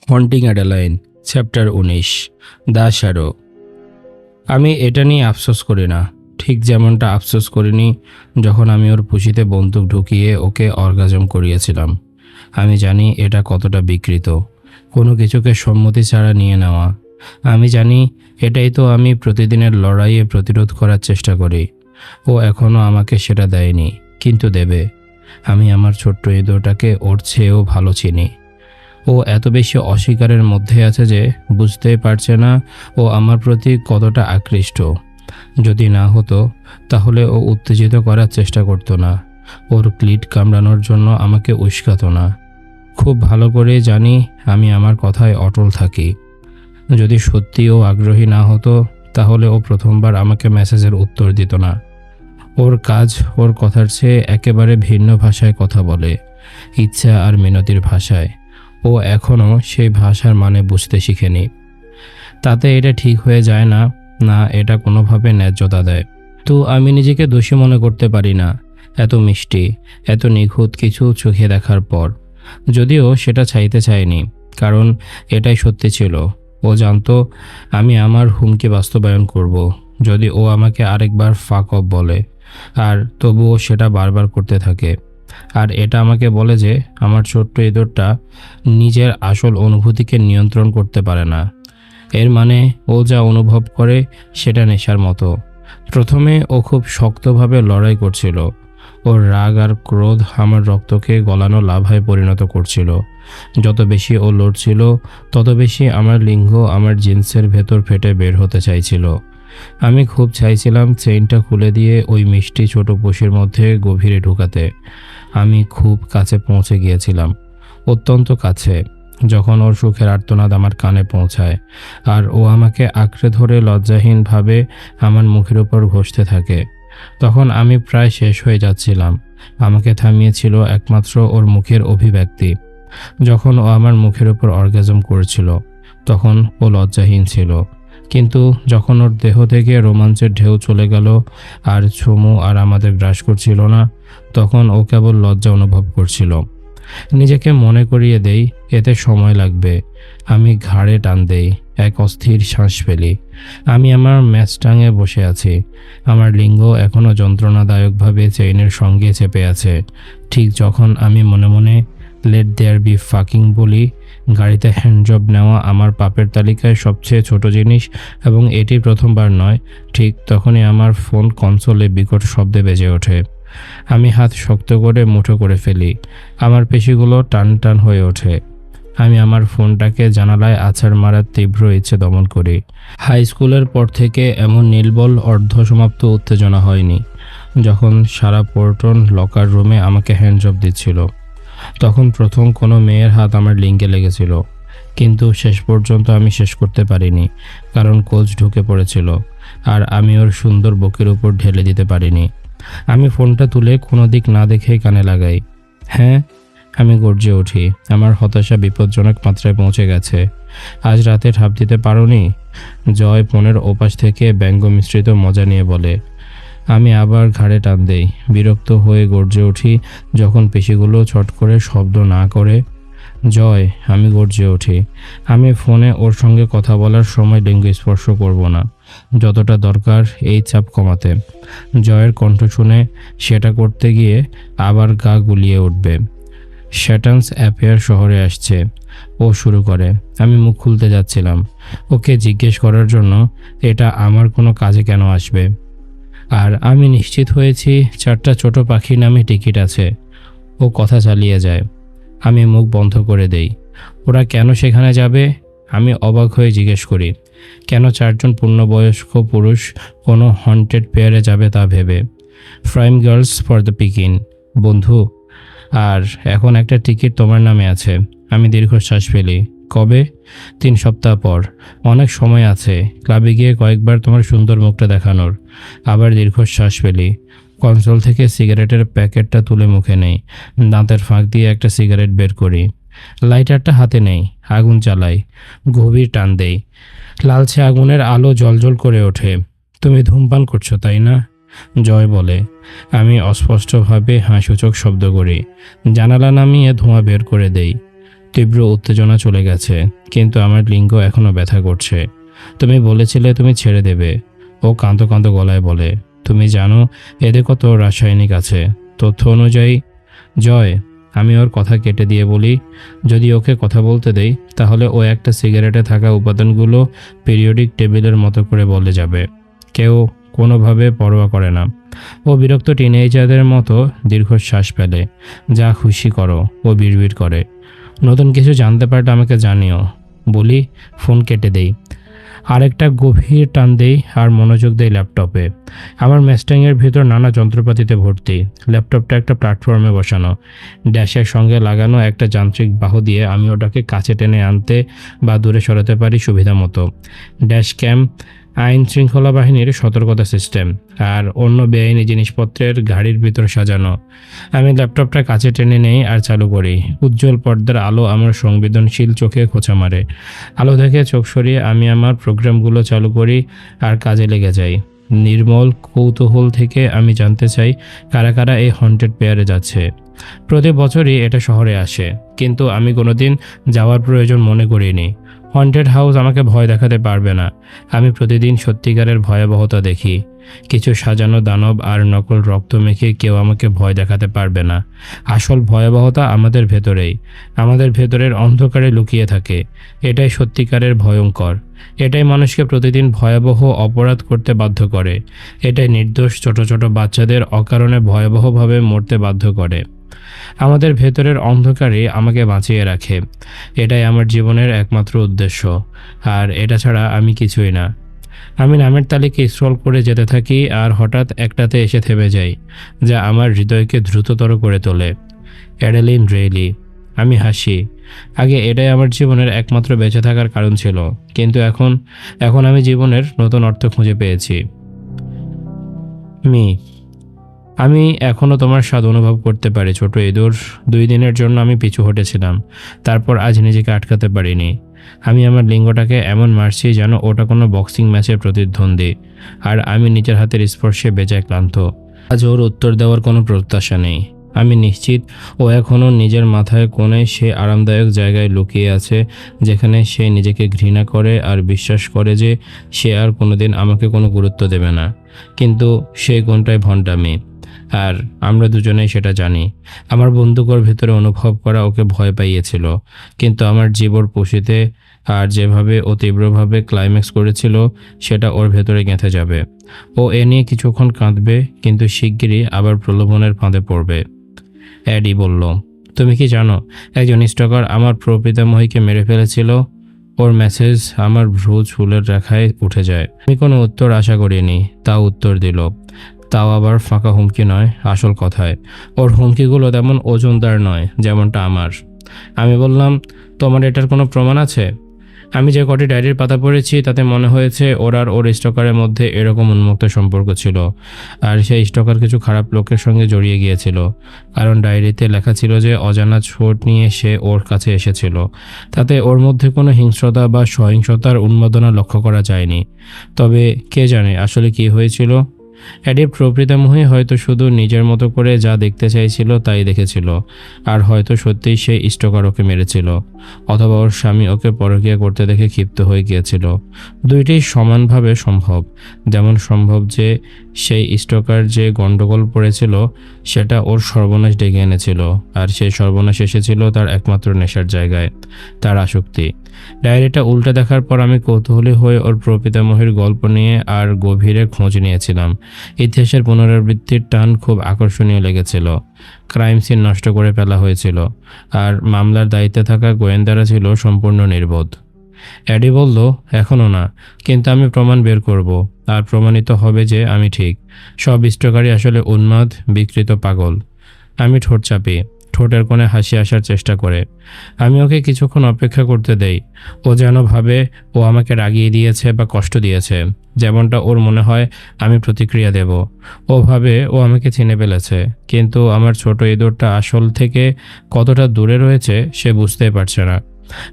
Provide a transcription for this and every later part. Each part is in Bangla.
Haunting Adaline chapter ১৯ the shadow. আমি এটা নিয়ে আফসোস করি না, ঠিক যেমনটা আফসোস করিনি যখন আমি ওর পুঁশিতে বন্দুক ঢুকিয়ে ওকে অর্গাজম করিয়েছিলাম। আমি জানি এটা কতটা বিকৃত, কোনো কিছুকে সম্মতি ছাড়া নিয়ে নেওয়া। আমি জানি এটাই তো আমি প্রতিদিনের লড়াইয়ে প্রতিরোধ করার চেষ্টা করি। ও এখনও আমাকে সেটা দেয়নি, কিন্তু দেবে। আমি আমার ছোট্ট হৃদয়টাকে ওর চেয়েও ভালো চিনি। ও এত বেশি অস্বীকারের মধ্যে আছে যে বুঝতেই পারছে না ও আমার প্রতি কতটা আকৃষ্ট। যদি না হতো তাহলে ও উত্তেজিত করার চেষ্টা করতো না, ওর ক্লিট কামড়ানোর জন্য আমাকে উস্কাতো না। খুব ভালো করে জানি আমি আমার কথায় অটল থাকি। যদি সত্যি ও আগ্রহী না হতো তাহলে ও প্রথমবার আমাকে মেসেজের উত্তর দিত না। ওর কাজ ওর কথার চেয়ে একেবারে ভিন্ন ভাষায় কথা বলে, ইচ্ছা আর মিনতির ভাষায়। ও এখনও সেই ভাষার মানে বুঝতে শিখেনি। তাতে এটা ঠিক হয়ে যায় না, না এটা কোনোভাবে ন্যায্যতা দেয়। তো আমি নিজেকে দোষী মনে করতে পারি না এত মিষ্টি, এত নিখুঁত কিছু চোখে দেখার পর। যদিও সেটা চাইতে চাইনি, কারণ এটাই সত্যি ছিল। ও জানতো আমি আমার হুমকি বাস্তবায়ন করব যদি ও আমাকে আরেকবার ফাক অফ বলে, আর তবুও সেটা বারবার করতে থাকে। আর এটা আমাকে বলে যে আমার ছোট্ট ইঁদুরটা নিজের আসল অনুভূতিকে নিয়ন্ত্রণ করতে পারে না। এর মানে ও যা অনুভব করে সেটা নেশার মতো। প্রথমে ও খুব শক্তভাবে লড়াই করছিল। ওর রাগ আর ক্রোধ আমার রক্তকে গলানো লাভায় পরিণত করছিল। যত বেশি ও লড়ছিল তত বেশি আমার লিঙ্গ আমার জিন্সের ভেতর ফেটে বের হতে চাইছিল। আমি খুব চাইছিলাম চেইনটা খুলে দিয়ে ওই মিষ্টি ছোট পুঁশির মধ্যে গভীরে ঢুকাতে। আমি খুব কাছে পৌঁছে গিয়েছিলাম, অত্যন্ত কাছে, যখন ওর সুখের আর্তনাদ আমার কানে পৌঁছায় আর ও আমাকে আঁকড়ে ধরে লজ্জাহীনভাবে আমার মুখের উপর ঘষতে থাকে। তখন আমি প্রায় শেষ হয়ে যাচ্ছিলাম। আমাকে থামিয়েছিল একমাত্র ওর মুখের অভিব্যক্তি। যখন ও আমার মুখের উপর অর্গাজম করেছিল তখন ও লজ্জাহীন ছিল, কিন্তু যখন ওর দেহ থেকে রোমাঞ্চের ঢেউ চলে গেল আর ছুমু আর আমাদের গ্রাস করছিল না, তখন ও কেবল লজ্জা অনুভব করছিল। নিজেকে মনে করিয়ে দেই এতে সময় লাগবে। আমি ঘাড়ে টান দেই, এক অস্থির শ্বাস ফেলি। আমি আমার ম্যাচটাঙে বসে আছি। আমার লিঙ্গ এখনও যন্ত্রণাদায়কভাবে চেইনের সঙ্গে চেপে আছে। ঠিক যখন আমি মনে মনে লেট দেয়ার বি ফাকিং বলি, গাড়িতে হ্যান্ডজব নেওয়া আমার পাপের তালিকায় সবচেয়ে ছোট জিনিস এবং এটি প্রথমবার নয়, ঠিক তখনই আমার ফোন কনসোলে বিকট শব্দে বেজে ওঠে। আমি হাত শক্ত করে মুঠো করে ফেলি। আমার পেশিগুলো টান টান হয়ে ওঠে। আমি আমার ফোনটাকে জানালায় আছাড় মারার তীব্র ইচ্ছে দমন করি। হাই স্কুলের পর থেকে এমন নির্বল অর্ধসমাপ্ত উত্তেজনা হয়নি। যখন সারা পোর্টন লকার রুমে আমাকে হ্যান্ডজব দিচ্ছিল, তখন প্রথম কোনো মেয়ের হাত আমার লিঙ্গে লেগেছিল, কিন্তু শেষ পর্যন্ত আমি শেষ করতে পারিনি, কারণ কোচ ঢুকে পড়েছিল আর আমি ওর সুন্দর বুকের উপর ঢেলে দিতে পারিনি। আমি ফোনটা তুলে কোনো দিক না দেখেই কানে লাগাই। হ্যাঁ, আমি গর্জে উঠি। আমার হতাশা বিপজ্জনক মাত্রায় পৌঁছে গেছে। আজ রাতে ঠাপ দিতে পারোনি? জয় ফোনের ওপাশ থেকে ব্যঙ্গ মিশ্রিত মজা নিয়ে বলে। আমি আবার ঘাড়ে টান দেই। বিরক্ত হয়ে গর্জে উঠি যখন পেশিগুলো ছট করে শব্দ না করে। জয়, আমি গর্জে উঠি। আমি ফোনে ওর সঙ্গে কথা বলার সময় লিঙ্গ স্পর্শ করব না, যতটা দরকার এই চাপ কমাতে। জয়ের কণ্ঠ শুনে সেটা করতে গিয়ে আবার গা গুলিয়ে উঠবে। শ্যাটান্স অ্যাফেয়ার শহরে আসছে, ও শুরু করে। আমি মুখ খুলতে যাচ্ছিলাম ওকে জিজ্ঞেস করার জন্য এটা আমার কোনো কাজে কেন আসবে। আর আমি নিশ্চিত হয়েছি 4টা ছোট পাখি নামে টিকিট আছে। ও কথা চালিয়ে যায়। আমি মুখ বন্ধ করে দেই। ওরা কেন সেখানে যাবে? আমি অবাক হয়ে জিজ্ঞেস করি। কেন 4জন পূর্ণবয়স্ক পুরুষ কোনো হন্টেড পেয়ারে যাবে তা ভেবে। Prime girls for the picking, বন্ধু। আর এখন একটা টিকিট তোমার নামে আছে। আমি দীর্ঘশ্বাস ফেলি। কবে? 3 সপ্তাহ পর। অনেক সময় আছে ক্লাবে গিয়ে কয়েকবার তোমার সুন্দর মুখটা দেখানোর। আবার দীর্ঘশ্বাস ফেলি। কনসোল থেকে সিগারেটের প্যাকেটটা তুলে মুখে নেই। দাঁতের ফাঁক দিয়ে একটা সিগারেট বের করি। লাইটারটা হাতে নেই, আগুন জ্বালাই। গভীর টান দেই। লালচে আগুনের আলো জ্বলজ্বল করে ওঠে। তুমি ধূমপান করছো, তাই না? জয় বলে। আমি অস্পষ্টভাবে হাসিসূচক শব্দ করি। জানালা নামিয়ে ধোঁয়া বের করে দেই। তীব্র উত্তেজনা চলে গেছে, কিন্তু আমার লিঙ্গ এখনো ব্যথা করছে। তুমি বলেছিলে তুমি ছেড়ে দেবে। ও কাঁদো কাঁদো গলায় বলে, তুমি জানো এতে কত রাসায়নিক আছে। তথ্য অনুযায়ী জয়, আমি ওর কথা কেটে দিয়ে বলি, যদি ওকে কথা বলতে দেই তাহলে ও একটা সিগারেটে থাকা উপাদানগুলো পিরিয়ডিক টেবিলের মতো করে বলে যাবে। কেউ কোনোভাবে পরোয়া করে না। ও বিরক্ত টিনেজারদের মতো দীর্ঘশ্বাস ফেলে। যা খুশি করো, ও বিড়বিড় করে। নতুন কিছু জানতে পারলে আমাকে জানিও। বলি, ফোন কেটে দেই। আরেকটা গভীর টান দেই আর মনোযোগ দেই ল্যাপটপে। আমার ম্যাস্টাংয়ের ভিতর নানা যন্ত্রপাতিতে ভর্তি। ল্যাপটপটা একটা প্ল্যাটফর্মে বসানো। ড্যাশের সঙ্গে লাগানো একটা যান্ত্রিক বাহু দিয়ে আমি ওটাকে কাছে টেনে আনতে বা দূরে সরাতে পারি সুবিধা মতো। ড্যাশ ক্যাম আইন শৃঙ্খলা বাহিনীর সতর্কতা সিস্টেম, আর অন্য বেআইনি জিনিসপত্রের গাড়ির ভিতর সাজানো। আমি ল্যাপটপটা কাছে টেনে নেই আর চালু করি। উজ্জ্বল পর্দার আলো আমার সংবেদনশীল চোখে খোঁচা মারে। আলো থেকে চোখ সরিয়ে আমি আমার প্রোগ্রামগুলো চালু করি আর কাজে লেগে যাই। নির্মল কৌতূহল থেকে আমি জানতে চাই কারা কারা এই হন্টেড পেয়ারে যাচ্ছে। প্রতি বছরই এটা শহরে আসে, কিন্তু আমি কোনোদিন যাওয়ার প্রয়োজন মনে করিনি। হন্টেড হাউস আমাকে ভয় দেখাতে পারবে না। আমি প্রতিদিন সত্যিকারের ভয়াবহতা দেখি। কিছু সাজানো দানব আর নকল রক্ত মেখে কেউ আমাকে ভয় দেখাতে পারবে না। আসল ভয়াবহতা আমাদের ভেতরেই, আমাদের ভেতরের অন্ধকারে লুকিয়ে থাকে। এটাই সত্যিকারের ভয়ঙ্কর। এটাই মানুষকে প্রতিদিন ভয়াবহ অপরাধ করতে বাধ্য করে। এটাই নির্দোষ ছোট ছোট বাচ্চাদের অকারণে ভয়াবহভাবে মরতে বাধ্য করে। আমাদের ভেতরের অন্ধকারই আমাকে বাঁচিয়ে রাখে। এটাই আমার জীবনের একমাত্র উদ্দেশ্য, আর এটা ছাড়া আমি কিছুই না। আমি নামের তালিকা স্ক্রল করে যেতে থাকি আর হঠাৎ একটাতে এসে থেমে যাই, যা আমার হৃদয়কে দ্রুততর করে তোলে। অ্যাডেলিন রেইলি। আমি হাসি। আগে এটাই আমার জীবনের একমাত্র বেঁচে থাকার কারণ ছিল, কিন্তু এখন আমি জীবনের নতুন অর্থ খুঁজে পেয়েছি। আমি এখনও তোমার স্বাদ অনুভব করতে পারি ছোট ইঁদুর। 2 দিনের জন্য আমি পিছু হটেছিলাম, তারপর আজ নিজেকে আটকাতে পারিনি। আমি আমার লিঙ্গটাকে এমন মারছি যেন ওটা কোনো বক্সিং ম্যাচের প্রতিদ্বন্দ্বী, আর আমি নিজের হাতের স্পর্শে বেজায় ক্লান্ত। আজ ওর উত্তর দেওয়ার কোনো প্রত্যাশা নেই। আমি নিশ্চিত ও এখনও নিজের মাথায় কোণে সে আরামদায়ক জায়গায় লুকিয়ে আছে যেখানে সে নিজেকে ঘৃণা করে আর বিশ্বাস করে যে সে আর কোনোদিন আমাকে কোনো গুরুত্ব দেবে না। কিন্তু সেই কোণটাই ভণ্ডামি, আর আমরা দুজনেই সেটা জানি। আমার বন্দুকের ভেতরে অনুভব করা ওকে ভয় পাইয়েছিল, কিন্তু আমার জীবর পুষিতে আর যেভাবে ও তীব্রভাবে ক্লাইম্যাক্স করেছিল সেটা ওর ভেতরে গেঁথে যাবে। ও এ নিয়ে কিছুক্ষণ কাঁদবে, কিন্তু শিগগিরই আবার প্রলোভনের ফাঁদে পড়বে। অ্যাডি বলল, তুমি কি জানো একজন স্টকার আমার প্রপিতামহীকে মেরে ফেলেছিল? ওর মেসেজ আমার ভ্রু চুলের রেখায় উঠে যায়। আমি কোনো উত্তর আশা করিনি, তাও উত্তর দিল। তাও আবার ফাঁকা হুমকি নয়, আসল কথায়। ওর হুমকিগুলো তেমন ওজনদার নয় যেমনটা আমার। আমি বললাম, তোমার এটার কোনো প্রমাণ আছে? আমি যে কটি ডায়েরির পাতা পড়েছি তাতে মনে হয়েছে ওর আর ওর স্টকারের মধ্যে এরকম উন্মুক্ত সম্পর্ক ছিল, আর সেই স্টকার কিছু খারাপ লোকের সঙ্গে জড়িয়ে গিয়েছিল। কারণ ডায়েরিতে লেখা ছিল যে অজানা ছোট নিয়ে সে ওর কাছে এসেছিল। তাতে ওর মধ্যে কোনো হিংস্রতা বা সহিংসতার উন্মাদনা লক্ষ্য করা যায়নি। তবে কে জানে আসলে কি হয়েছিল। অ্যাডির প্রপিতামহী হয়তো শুধু নিজের মতো করে যা দেখতে চাইছিল তাই দেখেছিল, আর হয়তো সত্যিই সে স্টকার ওকে মেরেছিল, অথবা ওর স্বামী ওকে পরকীয়া করতে দেখে ক্ষিপ্ত হয়ে গিয়েছিল। দুইটাই সমানভাবে সম্ভব। যেমন সম্ভব যে সেই স্টকার যে গন্ডগোল পড়েছিল সেটা ওর সর্বনাশ ডেকে এনেছিল, আর সেই সর্বনাশ এসেছিল তার একমাত্র নেশার জায়গায়, তার আসক্তি। ডায়েরিটা উল্টে দেখার পর আমি কৌতূহলী হয়ে ওর প্রপিতামহীর গল্প নিয়ে আর গভীরে খোঁজ নিয়েছিলাম। ইতিহাসের পুনরাবৃত্তির টান খুব আকর্ষণীয় লেগেছিল। ক্রাইম সিন নষ্ট করে ফেলা হয়েছিল, আর মামলার দায়িত্বে থাকা গোয়েন্দারা ছিল সম্পূর্ণ নির্বোধ। অ্যাডি বলল, এখনও না, কিন্তু আমি প্রমাণ বের করব, আর প্রমাণিত হবে যে আমি ঠিক। সব স্টকারই আসলে উন্মাদ, বিকৃত পাগল। আমি ঠোঁট চাপি, ঠোঁটের কোণে হাসি আসার চেষ্টা করে। আমি ওকে কিছুক্ষণ অপেক্ষা করতে দেই। ও যেন ভাবে ও আমাকে রাগিয়ে দিয়েছে বা কষ্ট দিয়েছে, যেমনটা ওর মনে হয় আমি প্রতিক্রিয়া দেব। ও ভাবে ও আমাকে চিনে ফেলেছে, কিন্তু আমার ছোট ইঁদুরটা আসল থেকে কতটা দূরে রয়েছে সে বুঝতেই পারছে না।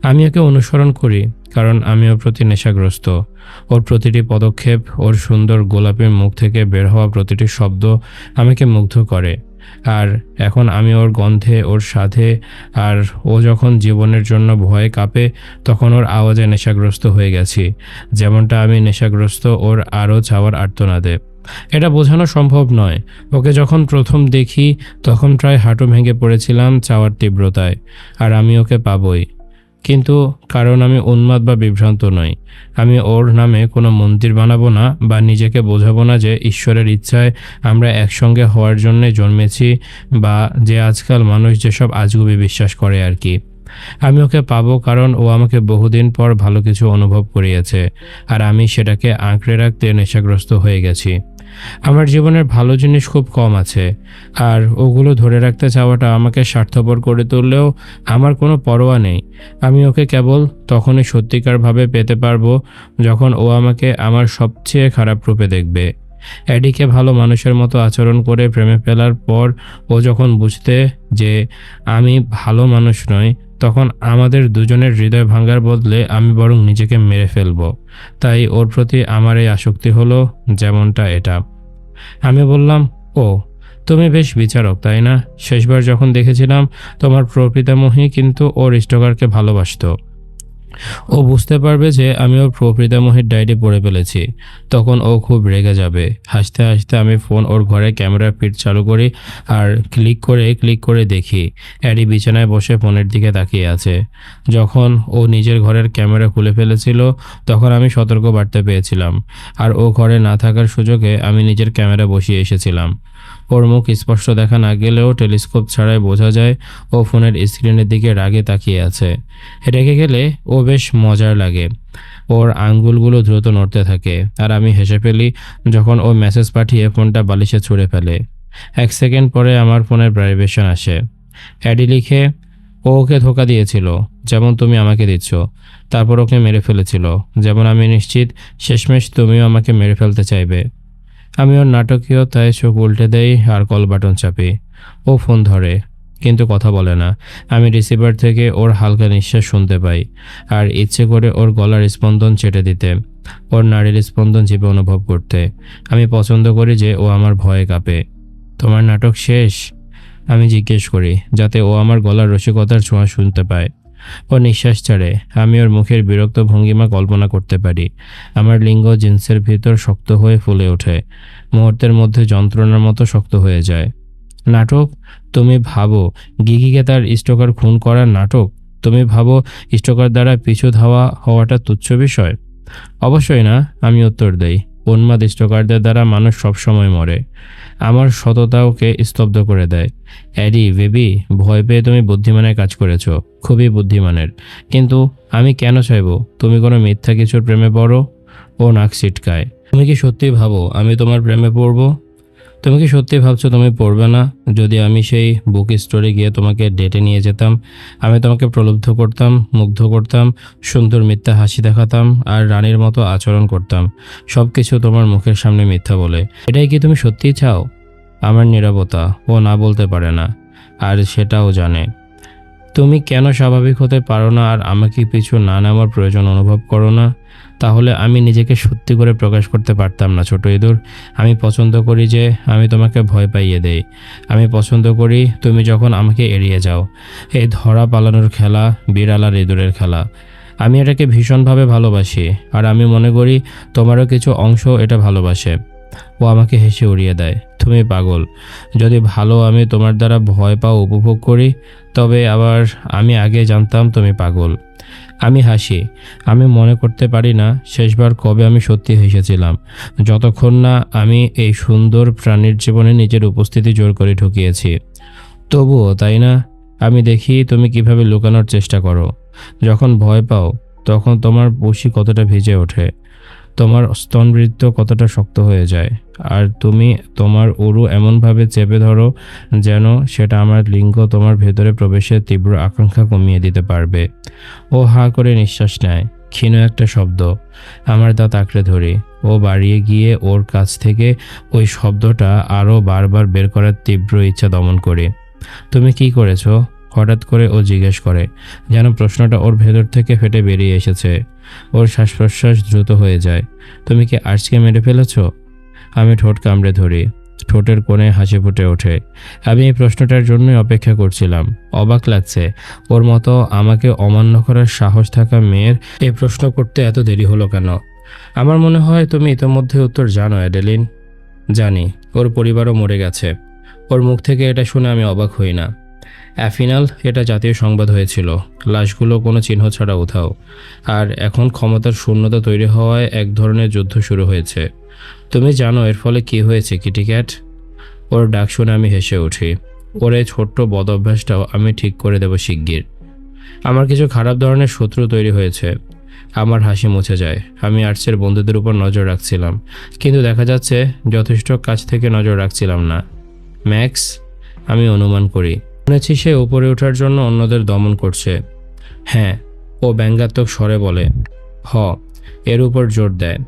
আমি ওকে অনুসরণ করি কারণ আমি ওর প্রতি নেশাগ্রস্ত। ওর প্রতিটি পদক্ষেপ, ওর সুন্দর গোলাপি মুখ থেকে বের হওয়া প্রতিটি শব্দ আমাকে মুগ্ধ করে। আর এখন আমি ওর গন্ধে, ওর সাথে, আর ও যখন জীবনের জন্য ভয়ে কাঁপে তখন ওর আওয়াজে নেশাগ্রস্ত হয়ে গেছি, যেমনটা আমি নেশাগ্রস্ত ওর আরও চাওয়ার আর্তনাদে। এটা বোঝানো সম্ভব নয়। ওকে যখন প্রথম দেখি তখন প্রায় হাঁটু ভেঙে পড়েছিলাম চাওয়ার তীব্রতায়, আর আমি ওকে পাবই। কিন্তু কারণ আমি উন্মাদ বা বিভ্রান্ত নই। আমি ওর নামে কোনো মন্দির বানাবো না বা নিজেকে বোঝাবো না যে ঈশ্বরের ইচ্ছায় আমরা একসঙ্গে হওয়ার জন্যে জন্মেছি, বা যে আজকাল মানুষ যেসব আজগুবি বিশ্বাস করে আর কি। আমি ওকে পাবো কারণ ও আমাকে বহুদিন পর ভালো কিছু অনুভব করিয়েছে, আর আমি সেটাকে আঁকড়ে রাখতে নেশাগ্রস্ত হয়ে গেছি। আমার জীবনের ভালো জিনিস খুব কম আছে, আর ওগুলো ধরে রাখতে চাওয়াটা আমাকে স্বার্থপর করে তুললেও আমার কোনো পরোয়া নেই। আমি ওকে কেবল তখনই সত্যিকারভাবে পেতে পারবো যখন ও আমাকে আমার সবচেয়ে খারাপ রূপে দেখবে। এডিকে ভালো মানুষের মতো আচরণ করে প্রেমে ফেলার পর ও যখন বুঝতে যে আমি ভালো মানুষ নই, তখন আমাদের দুজনের হৃদয় ভাঙার বদলে আমি বরং নিজেকে মেরে ফেলবো। তাই ওর প্রতি আমার এই আসক্তি হলো যেমনটা এটা। আমি বললাম, ও তুমি বেশ বিচারক, তাই না? শেষবার যখন দেখেছিলাম তোমার প্রপিতামহী কিন্তু ওর স্টকারকে ভালোবাসতো। ও বুঝতে পারবে যে আমি ওর প্রপিতামহীর ডায়েরি পড়ে ফেলেছি, তখন ও খুব রেগে যাবে। হাসতে হাসতে আমি ফোন ওর ঘরে ক্যামেরার ফিড চালু করি আর ক্লিক করে দেখি অ্যাডি বিছানায় বসে ফোনের দিকে তাকিয়ে আছে। যখন ও নিজের ঘরের ক্যামেরা খুলে ফেলেছিল তখন আমি সতর্ক বার্তা পেয়েছিলাম, আর ও ঘরে না থাকার সুযোগে আমি নিজের ক্যামেরা বসিয়ে এসেছিলাম। ওর মুখ স্পষ্ট দেখা না গেলেও টেলিস্কোপ ছাড়াই বোঝা যায় ও ফোনের স্ক্রিনের দিকে রাগে তাকিয়ে আছে। রেগে গেলে ও বেশ মজার লাগে। ওর আঙ্গুলগুলো দ্রুত নড়তে থাকে, আর আমি হেসে ফেলি যখন ও মেসেজ পাঠিয়ে ফোনটা বালিশে ছুঁড়ে ফেলে। 1 সেকেন্ড পরে আমার ফোনের ভাইব্রেশন আসে। অ্যাডি লিখে, ও ওকে ধোঁকা দিয়েছিল যেমন তুমি আমাকে দিচ্ছ, তারপর ওকে মেরে ফেলেছিল যেমন আমি নিশ্চিত শেষমেশ তুমিও আমাকে মেরে ফেলতে চাইবে। আমি ওর নাটকীয়তায় চোখ উল্টে দেই আর কল বাটন চাপি। ও ফোন ধরে কিন্তু কথা বলে না। আমি রিসিভার থেকে ওর হালকা নিঃশ্বাস শুনতে পাই, আর ইচ্ছে করে ওর গলার স্পন্দন চেটে দিতে, ওর নাড়ির স্পন্দন চেপে অনুভব করতে। আমি পছন্দ করি যে ও আমার ভয়ে কাঁপে। তোমার নাটক শেষ? আমি জিজ্ঞেস করি, যাতে ও আমার গলার রসিকতার ছোঁয়া শুনতে পায়। ও নিঃশ্বাস ছাড়ে। আমি ওর মুখের বিরক্ত ভঙ্গিমা কল্পনা করতে পারি। আমার লিঙ্গ জিন্সের ভিতর শক্ত হয়ে ফুলে ওঠে, মুহূর্তের মধ্যে যন্ত্রণার মতো শক্ত হয়ে যায়। নাটক? তুমি ভাবো গিগিকে তার স্টকার খুন করার নাটক? তুমি ভাবো স্টকার দ্বারা পিছু ধাওয়া হওয়াটা তুচ্ছ বিষয়? অবশ্যই না, আমি উত্তর দেই। উন্মাদ স্টকারদের দ্বারা মানুষ সবসময় মরে। আমার সততা ওকে স্তব্ধ করে দেয়। অ্যাডি বেবি, ভয় পেয়ে তুমি বুদ্ধিমানের কাজ করেছো, খুবই বুদ্ধিমানের। কিন্তু আমি কেন চাইবো তুমি কোনো মিথ্যা কিছুর প্রেমে পড়ো? ও নাক ছিটকায়। তুমি কি সত্যি ভাবো আমি তোমার প্রেমে পড়বো? তুমি কি সত্যি ভাবছো তুমি পড়বে না? যদি আমি সেই বুক স্টোরে গিয়ে তোমাকে ডেটে নিয়ে যেতাম, আমি তোমাকে প্রলুব্ধ করতাম, মুগ্ধ করতাম, সুন্দর মিথ্যা হাসি দেখাতাম আর রানীর মতো আচরণ করতাম, সব কিছু তোমার মুখের সামনে মিথ্যা বলে, এটাই কি তুমি সত্যিই চাও? আমার নীরবতা। ও না বলতে পারে না, আর সেটাও জানে। তুমি কেন স্বাভাবিক হতে পারো না আর আমাকে পিছু না নেওয়ার প্রয়োজন অনুভব করো না? তাহলে আমি নিজেকে সত্যি করে প্রকাশ করতে পারতাম না ছোট ইঁদুর। আমি পছন্দ করি যে আমি তোমাকে ভয় পাইয়ে দেই। আমি পছন্দ করি তুমি যখন আমাকে এড়িয়ে যাও। এই ধরা পালানোর খেলা, বিড়াল আর ইঁদুরের খেলা। আমি এটাকে ভীষণভাবে ভালোবাসি, আর আমি মনে করি তোমারও কিছু অংশ এটা ভালোবাসে। ও আমাকে হেসে উড়িয়ে দেয়। তুমি পাগল। যদি ভালো আমি তোমার দ্বারা ভয় পাও উপভোগ করি, তবে আবার আমি আগে জানতাম তুমি পাগল। আমি হাসি। আমি মনে করতে পারি না শেষবার কবে আমি সত্যি হেসেছিলাম, যতক্ষণ না আমি এই সুন্দর প্রাণীর জীবনে নিজের উপস্থিতি জোর করে ঢুকিয়েছি। তবুও, তাই না? আমি দেখি তুমি কিভাবে লুকানোর চেষ্টা করো। যখন ভয় পাও তখন তোমার বসি কতটা ভিজে ওঠে, তোমার স্তনবৃত্ত কতটা শক্ত হয়ে যায়, আর তুমি তোমার উরু এমনভাবে চেপে ধরো যেন সেটা আমার লিঙ্গ তোমার ভেতরে প্রবেশের তীব্র আকাঙ্ক্ষা কমিয়ে দিতে পারবে। ও হাঁ করে নিঃশ্বাস নেয়, ক্ষীণ একটা শব্দ। আমার দাঁত আঁকড়ে ধরি। ও বাড়িয়ে গিয়ে ওর কাছ থেকে ওই শব্দটা আরও বারবার বের করার তীব্র ইচ্ছা দমন করি। তুমি কি করেছো? হঠাৎ করে ও জিজ্ঞেস করে, যেন প্রশ্নটা ওর ভেতর থেকে ফেটে বেরিয়ে এসেছে। ওর শ্বাস প্রশ্বাস দ্রুত হয়ে যায়। তুমি কি আর্চকে মেরে ফেলেছ? আমি ঠোঁট কামড়ে ধরি। ঠোঁটের কোণে হাসি ফুটে ওঠে। আমি এই প্রশ্নটার জন্যই অপেক্ষা করছিলাম। অবাক লাগছে, ওর মতো আমাকে অমান্য করার সাহস থাকা মেয়ের এই প্রশ্ন করতে এত দেরি হলো কেন। আমার মনে হয় তুমি ইতোমধ্যে উত্তর জানো অ্যাডেলিন। জানি, ওর পরিবারও মরে গেছে। ওর মুখ থেকে এটা শুনে আমি অবাক হই না। অ্যাফিনাল, এটা জাতীয় সংবাদ হয়েছিল, লাশগুলো কোনো চিহ্ন ছাড়া উধাও। আর এখন ক্ষমতার শূন্যতা তৈরি হওয়ায় এক ধরনের যুদ্ধ শুরু হয়েছে। তুমি জানো এর ফলে কি হয়েছে কিটি ক্যাট? ওর ডাক শুনে আমি হেসে উঠি। ওর এই ছোট্ট বদ অভ্যাসটাও আমি ঠিক করে দেব শিগগির। আমার কিছু খারাপ ধরনের শত্রু তৈরি হয়েছে। আমার হাসি মুছে যায়। আমি আর্টসের বন্ধুদের উপর নজর রাখছিলাম, কিন্তু দেখা যাচ্ছে যথেষ্ট কাছ থেকে নজর রাখছিলাম না। ম্যাক্স, আমি অনুমান করি শুনেছি সে উপরে ওঠার জন্য অন্যদের দমন করছে। হ্যাঁ, ও ব্যঙ্গাত্মক স্বরে বলে। হ, এর উপর জোর দেয়।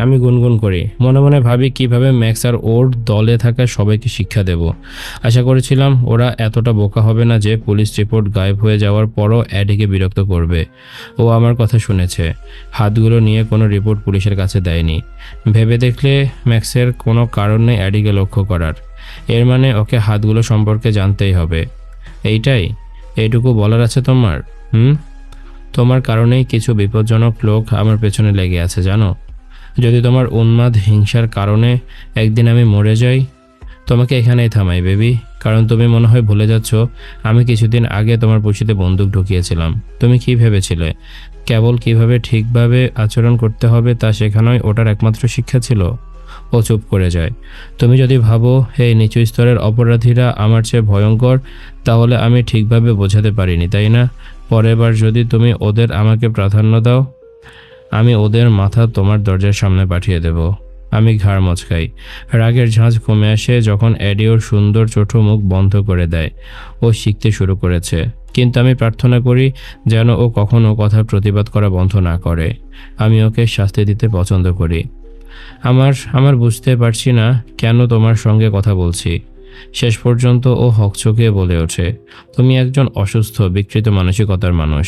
আমি গুনগুন করি, মনে মনে ভাবি কিভাবে ম্যাক্স আর ওর দলে থাকা সবাইকে শিক্ষা দেব। আশা করেছিলাম ওরা এতটা বোকা হবে না যে পুলিশ রিপোর্ট গায়েব হয়ে যাওয়ার পরও অ্যাডিকে বিরক্ত করবে। ও আমার কথা শুনেছে, হাতগুলো নিয়ে কোনো রিপোর্ট পুলিশের কাছে দেয়নি। ভেবে দেখলে ম্যাক্সের কোনো কারণ নেই অ্যাডিকে লক্ষ্য করার। এর মানে ওকে হাতগুলো সম্পর্কে জানতেই হবে। এইটুকু বলার আছে তোমার? তোমার কারণেই কিছু বিপজ্জনক লোক আমার পেছনে লেগে আছে জানো। যদি তোমার উন্মাদ হিংসার কারণে একদিন আমি মরে যাই, তোমাকে এখানেই থামাই বেবি। কারণ তুমি মনে হয় ভুলে যাচ্ছ আমি কিছুদিন আগে তোমার পুঁছিতে বন্দুক ঢুকিয়েছিলাম। তুমি কি ভেবেছিলে কেবল কিভাবে ঠিকভাবে আচরণ করতে হবে তা শেখানোই ওটার একমাত্র শিক্ষা ছিল? ও চুপ করে যায়। তুমি যদি ভাবো এই নিচু স্তরের অপরাধীরা আমার চেয়ে ভয়ঙ্কর, তাহলে আমি ঠিকভাবে বোঝাতে পারিনি, তাই না? পরের বার যদি তুমি ওদের আমাকে প্রাধান্য দাও, আমি ওদের মাথা তোমার দরজার সামনে পাঠিয়ে দেব। আমি ঘাড় মচকাই। রাগের ঝাঁজ কমে আসে যখন অ্যাডি ওর সুন্দর ছোটো মুখ বন্ধ করে দেয়। ও শিখতে শুরু করেছে, কিন্তু আমি প্রার্থনা করি যেন ও কখনো কথার প্রতিবাদ করা বন্ধ না করে। আমি ওকে শাস্তি দিতে পছন্দ করি। আমার বুঝতে পারছি না কেন তোমার সঙ্গে কথা বলছি। শেষ পর্যন্ত ও হকচকিয়ে বলে ওঠে, তুমি একজন অসুস্থ বিকৃত মানসিকতার মানুষ,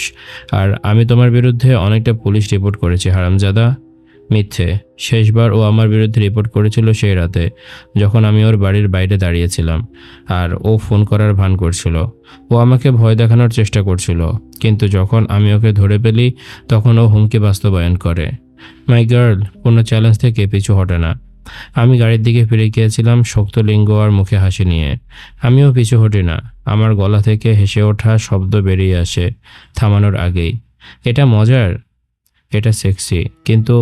আর আমি তোমার বিরুদ্ধে অনেকটা পুলিশ রিপোর্ট করেছি হারামজাদা। মিথ্যে। শেষবার ও আমার বিরুদ্ধে রিপোর্ট করেছিল সেই রাতে, যখন আমি ওর বাড়ির বাইরে দাঁড়িয়েছিলাম আর ও ফোন করার ভান করছিল। ও আমাকে ভয় দেখানোর চেষ্টা করছিল, কিন্তু যখন আমি ওকে ধরে ফেলি তখন ও হুমকি বাস্তবায়ন করে। মাই গার্ল কোনো চ্যালেঞ্জ থেকে পিছু হটে না। আমি গাড়ির দিকে ফিরে গিয়েছিলাম শক্ত লিঙ্গ আর মুখে হাসি নিয়ে। আমিও পিছু হটি না। আমার গলা থেকে হেসে ওঠা শব্দ বেরিয়ে আসে থামানোর আগেই। এটা মজার, এটা সেক্সি, কিন্তু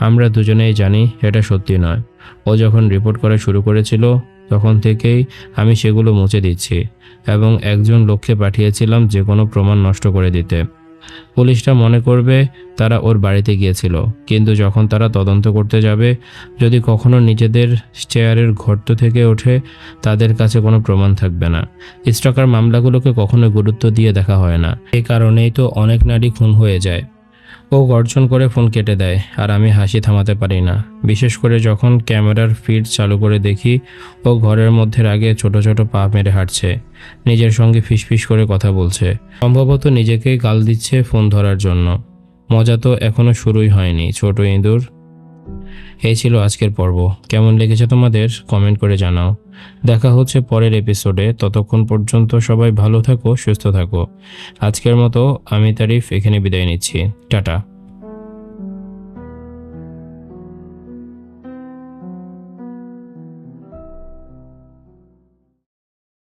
আমরা দুজনেই জানি এটা সত্যি নয়। ও যখন রিপোর্ট করা শুরু করেছিল তখন থেকেই আমি সেগুলো মুছে দিচ্ছি এবং একজন লোককে পাঠিয়েছিলাম যে কোনো প্রমাণ নষ্ট করে দিতে। পুলিশরা মনে করবে তারা ওর বাড়িতে গিয়েছিল, কিন্তু যখন তারা তদন্ত করতে যাবে, যদি কখনো নিজেদের চেয়ারের গর্ত থেকে ওঠে, তাদের কাছে কোনো প্রমাণ থাকবে না। স্টকার মামলাগুলোকে কখনো গুরুত্ব দিয়ে দেখা হয় না। এই কারণেই তো অনেক নারী খুন হয়ে যায়। ও গর্জন করে ফোন কেটে দেয় আর আমি হাসি থামাতে পারি না, বিশেষ করে যখন ক্যামেরার ফিড চালু করে দেখি ও ঘরের মধ্যে রাগে ছোট ছোট পা মেরে হাঁটছে, নিজের সঙ্গে ফিসফিস করে কথা বলছে, সম্ভবত নিজেকেই গাল দিচ্ছে ফোন ধরার জন্য। মজা তো এখনো শুরুই হয়নি ছোট ইঁদুর। এই ছিল আজকের পর্ব। কেমন লেগেছে তোমাদের কমেন্ট করে জানাও। দেখা হচ্ছে পরের এপিসোডে। ততক্ষণ পর্যন্ত সবাই ভালো থাকো, সুস্থ থাকো। আজকের মতো আমি তারিফ এখানে বিদায় নিচ্ছি। টাটা।